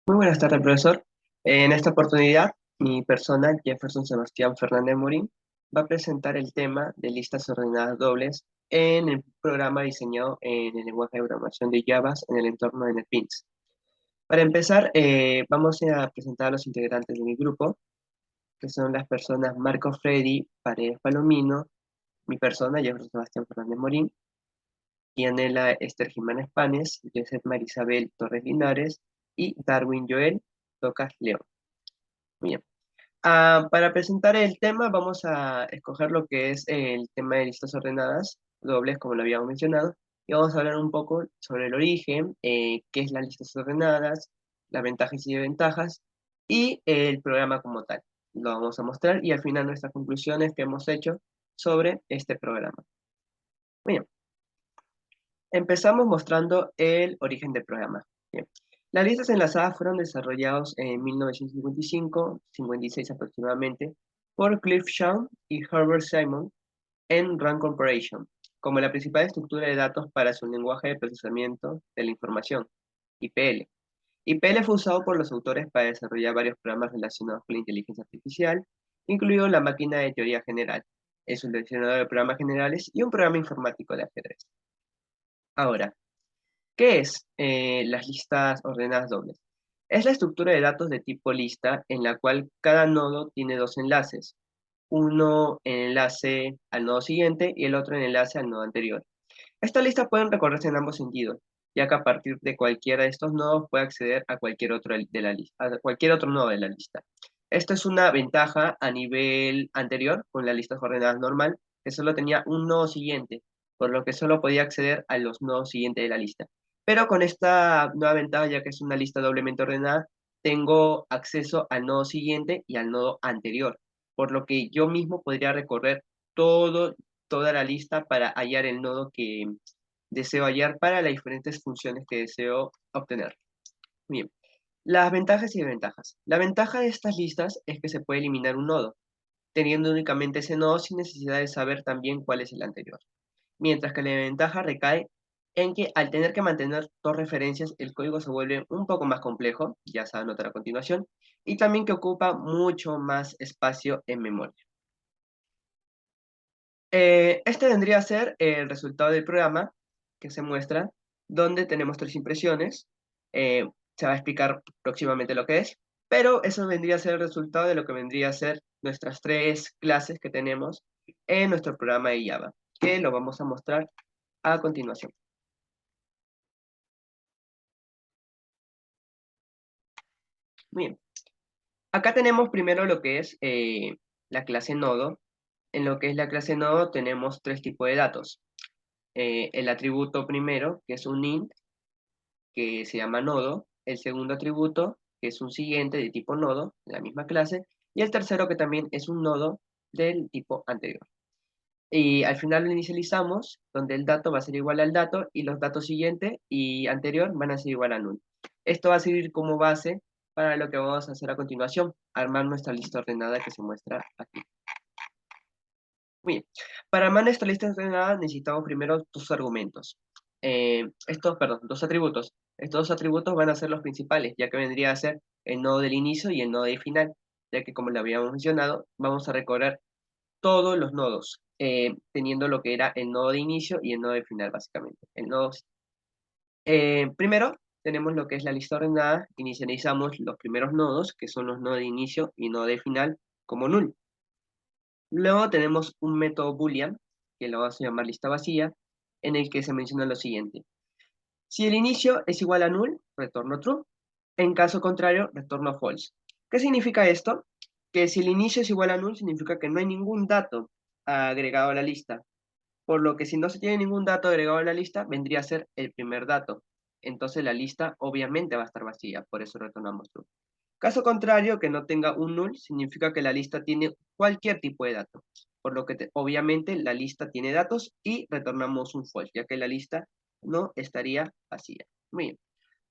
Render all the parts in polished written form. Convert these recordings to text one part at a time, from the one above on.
Muy buenas tardes, profesor. En esta oportunidad, mi persona, Jefferson Sebastián Fernández Morín, va a presentar el tema de listas ordenadas dobles en el programa diseñado en el lenguaje de programación de Java en el entorno de NetBeans. Para empezar, vamos a presentar a los integrantes de mi grupo, que son las personas Marco Freddy Paredes Palomino, mi persona, Jefferson Sebastián Fernández Morín, Dianela Esther Jiménez Panes, Joseph Marisabel Torres Linares y Darwin Joel Tocas León. Bien. Para presentar el tema, vamos a escoger lo que es el tema de listas ordenadas, dobles, como lo habíamos mencionado, y vamos a hablar un poco sobre el origen, qué es las listas ordenadas, las ventajas y desventajas, y el programa como tal. Lo vamos a mostrar y al final nuestras conclusiones que hemos hecho sobre este programa. Bien, empezamos mostrando el origen del programa. Bien. Las listas enlazadas fueron desarrolladas en 1955-56 aproximadamente por Cliff Shaw y Herbert Simon en Rand Corporation, como la principal estructura de datos para su lenguaje de procesamiento de la información, IPL. IPL fue usado por los autores para desarrollar varios programas relacionados con la inteligencia artificial, incluido la máquina de teoría general, el seleccionador de programas generales y un programa informático de ajedrez. Ahora, ¿qué es las listas ordenadas dobles? Es la estructura de datos de tipo lista en la cual cada nodo tiene dos enlaces, uno en enlace al nodo siguiente y el otro en enlace al nodo anterior. Estas listas pueden recorrerse en ambos sentidos, ya que a partir de cualquiera de estos nodos puede acceder a cualquier otro de la lista, a cualquier otro nodo de la lista. Esto es una ventaja a nivel anterior con las listas ordenadas normal, que solo tenía un nodo siguiente, por lo que solo podía acceder a los nodos siguientes de la lista. Pero con esta nueva ventaja, ya que es una lista doblemente ordenada, tengo acceso al nodo siguiente y al nodo anterior, por lo que yo mismo podría recorrer todo, toda la lista para hallar el nodo que deseo hallar para las diferentes funciones que deseo obtener. Bien, las ventajas y desventajas. La ventaja de estas listas es que se puede eliminar un nodo, teniendo únicamente ese nodo sin necesidad de saber también cuál es el anterior. Mientras que la ventaja recae en que al tener que mantener dos referencias, el código se vuelve un poco más complejo, ya se va a notar a continuación, y también que ocupa mucho más espacio en memoria. Este vendría a ser el resultado del programa que se muestra, donde tenemos tres impresiones. Eh, Se va a explicar próximamente lo que es, pero eso vendría a ser el resultado de lo que vendría a ser nuestras tres clases que tenemos en nuestro programa de Java, que lo vamos a mostrar a continuación. Muy bien, acá tenemos primero lo que es la clase nodo. En lo que es la clase nodo tenemos tres tipos de datos. El atributo primero, que es un int, que se llama nodo, el segundo atributo, que es un siguiente de tipo nodo, de la misma clase, y el tercero que también es un nodo del tipo anterior. Y al final lo inicializamos, donde el dato va a ser igual al dato, y los datos siguiente y anterior van a ser igual a null. Esto va a servir como base para lo que vamos a hacer a continuación, armar nuestra lista ordenada que se muestra aquí. Muy bien. Para armar nuestra lista ordenada necesitamos primero dos argumentos. Dos atributos. Estos dos atributos van a ser los principales, ya que vendría a ser el nodo del inicio y el nodo del final, ya que como lo habíamos mencionado, vamos a recorrer todos los nodos, teniendo lo que era el nodo de inicio y el nodo de final, básicamente. Primero, tenemos lo que es la lista ordenada, inicializamos los primeros nodos, que son los nodos de inicio y nodo de final, como null. Luego tenemos un método boolean, que lo vamos a llamar lista vacía, en el que se menciona lo siguiente. Si el inicio es igual a null, retorno true. En caso contrario, retorno false. ¿Qué significa esto? Que si el inicio es igual a null, significa que no hay ningún dato agregado a la lista. Por lo que si no se tiene ningún dato agregado a la lista, vendría a ser el primer dato. Entonces la lista obviamente va a estar vacía, por eso retornamos true. Caso contrario, que no tenga un null, significa que la lista tiene cualquier tipo de dato, por lo que obviamente la lista tiene datos y retornamos un false, ya que la lista no estaría vacía. Muy bien.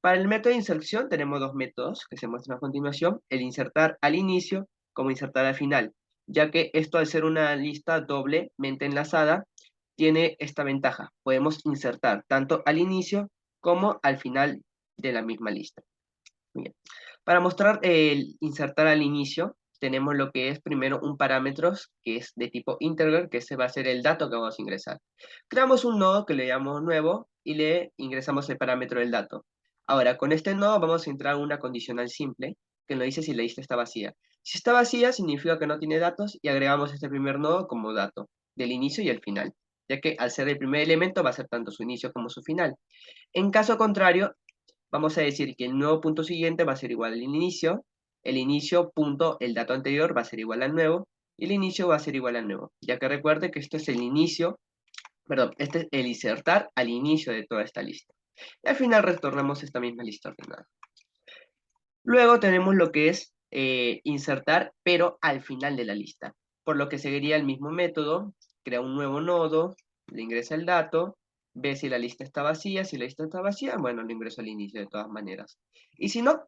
Para el método de inserción tenemos dos métodos que se muestran a continuación, el insertar al inicio como insertar al final, ya que esto al ser una lista doblemente enlazada, tiene esta ventaja. Podemos insertar tanto al inicio como al final de la misma lista. Muy bien. Para mostrar el insertar al inicio, tenemos lo que es primero un parámetro que es de tipo integer, que ese va a ser el dato que vamos a ingresar. Creamos un nodo que le llamamos nuevo y le ingresamos el parámetro del dato. Ahora, con este nodo vamos a entrar a una condicional simple que nos dice si la lista está vacía. Si está vacía, significa que no tiene datos y agregamos este primer nodo como dato del inicio y el final, ya que al ser el primer elemento va a ser tanto su inicio como su final. En caso contrario, vamos a decir que el nuevo punto siguiente va a ser igual al el inicio punto, el dato anterior va a ser igual al nuevo, y el inicio va a ser igual al nuevo, ya que recuerde que esto es el inicio, perdón, este es el insertar al inicio de toda esta lista. Y al final retornamos esta misma lista ordenada. Luego tenemos lo que es insertar, pero al final de la lista, por lo que seguiría el mismo método, crea un nuevo nodo, le ingresa el dato, ve si la lista está vacía, si la lista está vacía, bueno, lo ingreso al inicio de todas maneras. Y si no,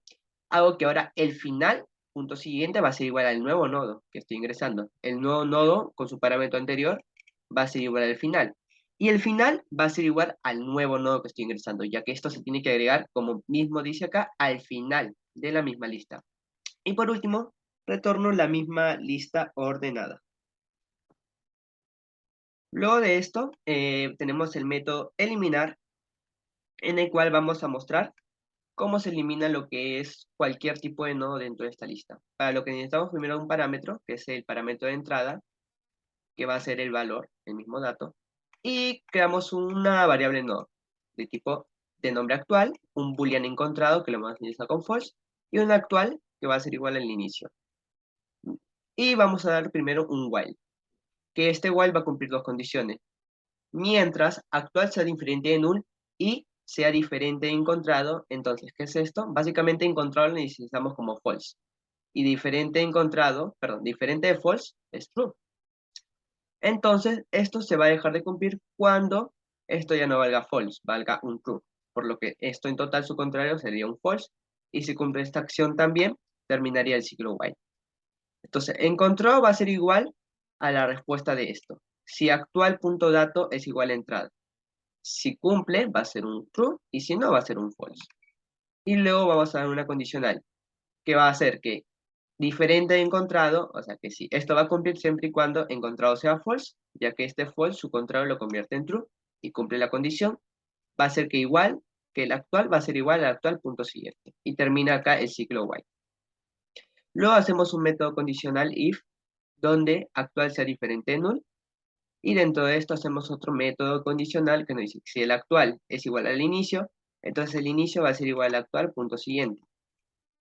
hago que ahora el final, punto siguiente, va a ser igual al nuevo nodo que estoy ingresando. El nuevo nodo con su parámetro anterior va a ser igual al final. Y el final va a ser igual al nuevo nodo que estoy ingresando, ya que esto se tiene que agregar, como mismo dice acá, al final de la misma lista. Y por último, retorno la misma lista ordenada. Luego de esto, tenemos el método eliminar, en el cual vamos a mostrar cómo se elimina lo que es cualquier tipo de nodo dentro de esta lista. Para lo que necesitamos primero un parámetro, que es el parámetro de entrada, que va a ser el valor, el mismo dato, y creamos una variable nodo de tipo de nombre actual, un boolean encontrado que lo vamos a iniciar con false, y un actual que va a ser igual al inicio. Y vamos a dar primero un while, que este while va a cumplir dos condiciones. Mientras actual sea diferente de null y sea diferente de encontrado, entonces, ¿qué es esto? Básicamente encontrado lo necesitamos como false. Y diferente de encontrado, perdón, diferente de false es true. Entonces, esto se va a dejar de cumplir cuando esto ya no valga false, valga un true. Por lo que esto en total su contrario sería un false. Y si cumple esta acción también, terminaría el ciclo while. Entonces, encontrado va a ser igual a la respuesta de esto. Si actual.dato es igual a entrada. Si cumple, va a ser un true, y si no, va a ser un false. Y luego vamos a dar una condicional, que va a hacer que diferente de encontrado, o sea que si esto va a cumplir siempre y cuando encontrado sea false, ya que este false, su contrario lo convierte en true, y cumple la condición, va a ser que igual, que el actual va a ser igual al actual punto siguiente. Y termina acá el ciclo while. Luego hacemos un método condicional if, donde actual sea diferente de null, y dentro de esto hacemos otro método condicional que nos dice que si el actual es igual al inicio, entonces el inicio va a ser igual al actual punto siguiente.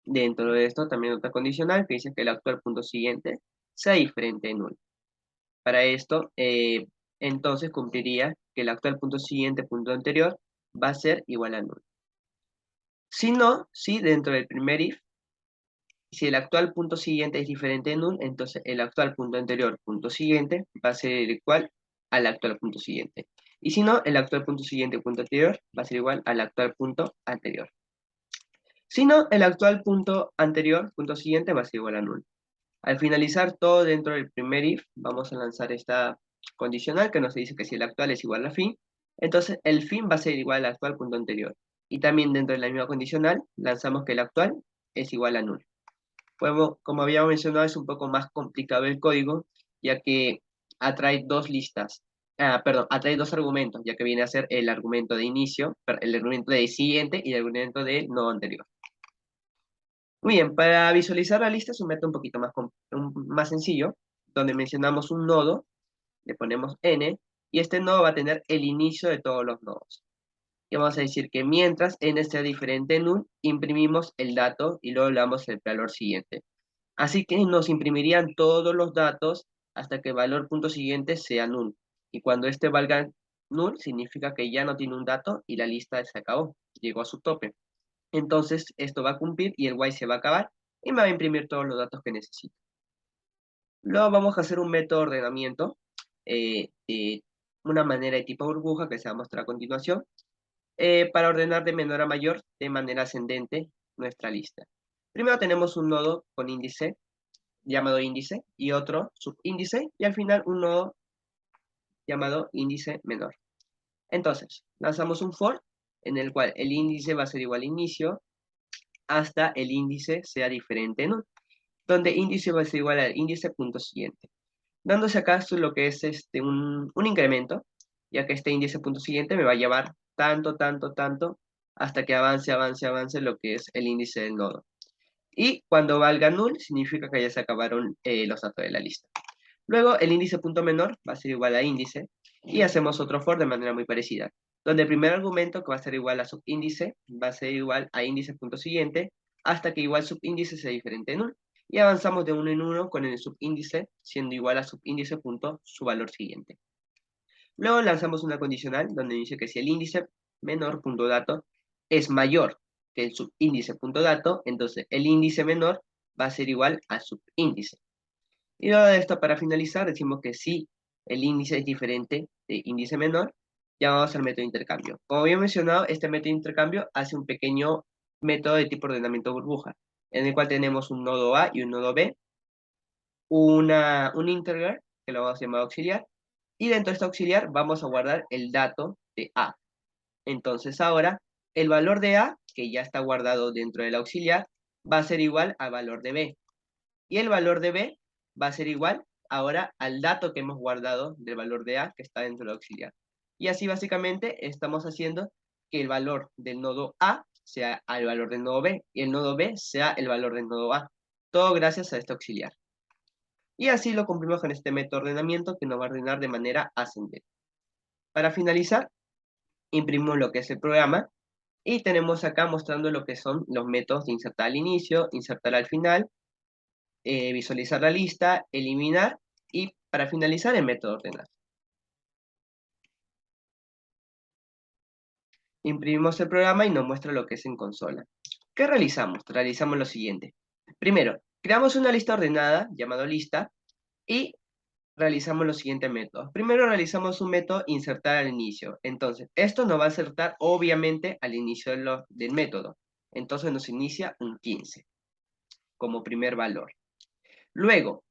Dentro de esto también otra condicional que dice que el actual punto siguiente sea diferente de null. Para esto, entonces cumpliría que el actual punto siguiente punto anterior va a ser igual a null. Si no, si dentro del primer if, si el actual punto siguiente es diferente de null, entonces el actual punto anterior punto siguiente va a ser igual al actual punto siguiente. Y si no, el actual punto siguiente punto anterior va a ser igual al actual punto anterior. Si no, el actual punto anterior punto siguiente va a ser igual a null. Al finalizar todo dentro del primer if, vamos a lanzar esta condicional que nos dice que si el actual es igual a fin, entonces el fin va a ser igual al actual punto anterior. Y también dentro de la misma condicional, lanzamos que el actual es igual a null. Como habíamos mencionado, es un poco más complicado el código, ya que atrae dos listas. Perdón, atrae dos argumentos, ya que viene a ser el argumento de inicio, el argumento de siguiente y el argumento de nodo anterior. Muy bien, para visualizar la lista es un método un poquito más sencillo, donde mencionamos un nodo, le ponemos n, y este nodo va a tener el inicio de todos los nodos. Y vamos a decir que mientras n sea diferente de null, imprimimos el dato y luego le damos el valor siguiente. Así que nos imprimirían todos los datos hasta que el valor punto siguiente sea null. Y cuando este valga null, significa que ya no tiene un dato y la lista se acabó, llegó a su tope. Entonces esto va a cumplir y el while se va a acabar y me va a imprimir todos los datos que necesito. Luego vamos a hacer un método de ordenamiento de una manera de tipo burbuja que se va a mostrar a continuación para ordenar de menor a mayor de manera ascendente nuestra lista. Primero tenemos un nodo con índice llamado índice y otro subíndice y al final un nodo llamado índice menor. Entonces, lanzamos un for en el cual el índice va a ser igual a inicio, hasta el índice sea diferente en 1, donde índice va a ser igual al índice punto siguiente. Dándose acá lo que es un incremento, ya que este índice punto siguiente me va a llevar tanto, tanto, tanto, hasta que avance, avance, avance lo que es el índice del nodo. Y cuando valga null, significa que ya se acabaron los datos de la lista. Luego, el índice punto menor va a ser igual a índice, y hacemos otro for de manera muy parecida, donde el primer argumento, que va a ser igual a subíndice, va a ser igual a índice punto siguiente, hasta que igual subíndice sea diferente de null. Y avanzamos de uno en uno con el subíndice siendo igual a subíndice punto su valor siguiente. Luego lanzamos una condicional donde dice que si el índice menor punto dato es mayor que el subíndice punto dato, entonces el índice menor va a ser igual al subíndice. Y luego de esto, para finalizar, decimos que si el índice es diferente de índice menor, llamamos al método de intercambio. Como había mencionado, este método de intercambio hace un pequeño método de tipo ordenamiento burbuja, en el cual tenemos un nodo A y un nodo B, un integer, que lo vamos a llamar auxiliar, y dentro de este auxiliar vamos a guardar el dato de A. Entonces ahora, el valor de A, que ya está guardado dentro del auxiliar, va a ser igual al valor de B. Y el valor de B va a ser igual ahora al dato que hemos guardado del valor de A que está dentro del auxiliar. Y así básicamente estamos haciendo que el valor del nodo A sea el valor del nodo B y el nodo B sea el valor del nodo A. Todo gracias a este auxiliar. Y así lo cumplimos con este método de ordenamiento que nos va a ordenar de manera ascendente. Para finalizar, imprimimos lo que es el programa y tenemos acá mostrando lo que son los métodos de insertar al inicio, insertar al final, visualizar la lista, eliminar y para finalizar el método ordenar. Imprimimos el programa y nos muestra lo que es en consola. ¿Qué realizamos? Realizamos lo siguiente. Primero, creamos una lista ordenada llamado lista y realizamos los siguientes métodos. Primero realizamos un método insertar al inicio. Entonces, esto nos va a insertar obviamente al inicio del método. Entonces nos inicia un 15 como primer valor. Luego,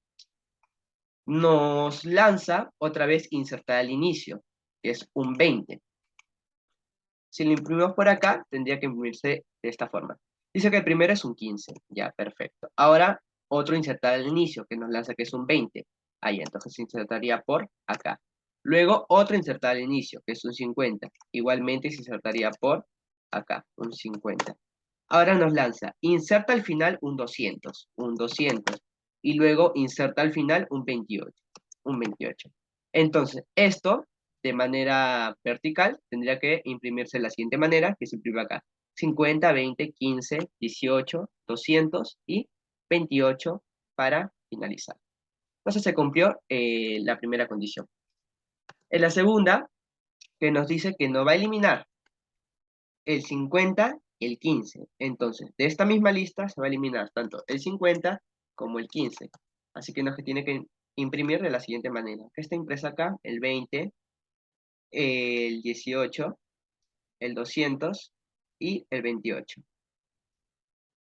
nos lanza otra vez insertar al inicio, que es un 20. Si lo imprimimos por acá, tendría que imprimirse de esta forma. Dice que el primero es un 15. Ya, perfecto. Ahora, otro insertar al inicio, que nos lanza que es un 20. Ahí, entonces se insertaría por acá. Luego, otro insertar al inicio, que es un 50. Igualmente se insertaría por acá, un 50. Ahora nos lanza, inserta al final un 200, un 200. Y luego inserta al final un 28, un 28. Entonces, esto de manera vertical tendría que imprimirse de la siguiente manera, que se imprime acá. 50, 20, 15, 18, 200 y 28 para finalizar. Entonces se cumplió la primera condición. En la segunda, que nos dice que no va a eliminar el 50 y el 15. Entonces, de esta misma lista se va a eliminar tanto el 50 como el 15. Así que nos tiene que imprimir de la siguiente manera. Que está impresa acá el 20, el 18, el 200 y el 28.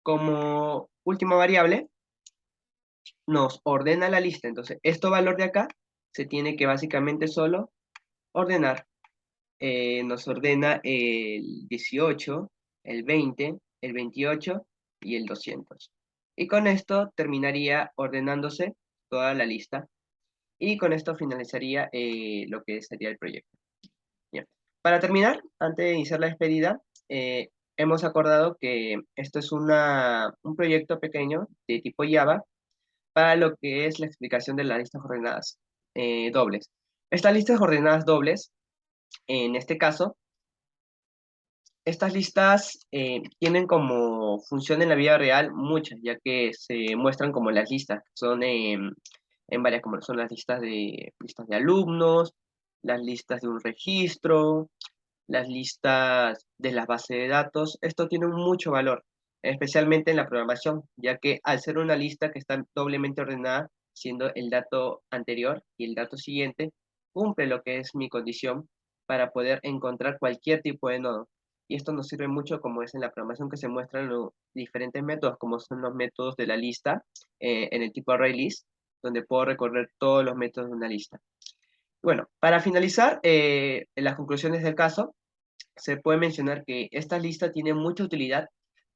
Como última variable, nos ordena la lista. Entonces, este valor de acá se tiene que básicamente solo ordenar. Nos ordena el 18, el 20, el 28 y el 200. Y con esto terminaría ordenándose toda la lista. Y con esto finalizaría lo que sería el proyecto. Bien. Para terminar, antes de iniciar la despedida, hemos acordado que esto es un proyecto pequeño de tipo Java para lo que es la explicación de las listas ordenadas dobles. Estas listas ordenadas dobles, en este caso, estas listas tienen como función en la vida real muchas, ya que se muestran como las listas, que son en varias, como son las listas de alumnos, las listas de un registro, las listas de las bases de datos. Esto tiene mucho valor, especialmente en la programación, ya que al ser una lista que está doblemente ordenada, siendo el dato anterior y el dato siguiente, cumple lo que es mi condición para poder encontrar cualquier tipo de nodo. Y esto nos sirve mucho como es en la programación que se muestran los diferentes métodos, como son los métodos de la lista en el tipo ArrayList, donde puedo recorrer todos los métodos de una lista. Bueno, para finalizar, en las conclusiones del caso, se puede mencionar que esta lista tiene mucha utilidad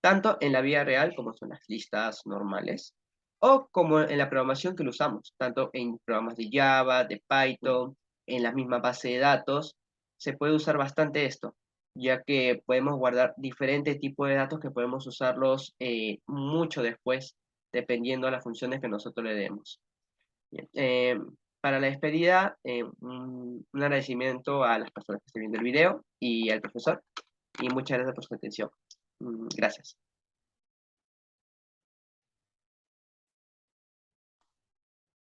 tanto en la vida real como son las listas normales, o como en la programación que lo usamos, tanto en programas de Java, de Python, en la misma base de datos, se puede usar bastante esto, ya que podemos guardar diferentes tipos de datos que podemos usarlos mucho después, dependiendo de las funciones que nosotros le demos. Bien, para la despedida, un agradecimiento a las personas que estén viendo el video y al profesor, y muchas gracias por su atención. Gracias.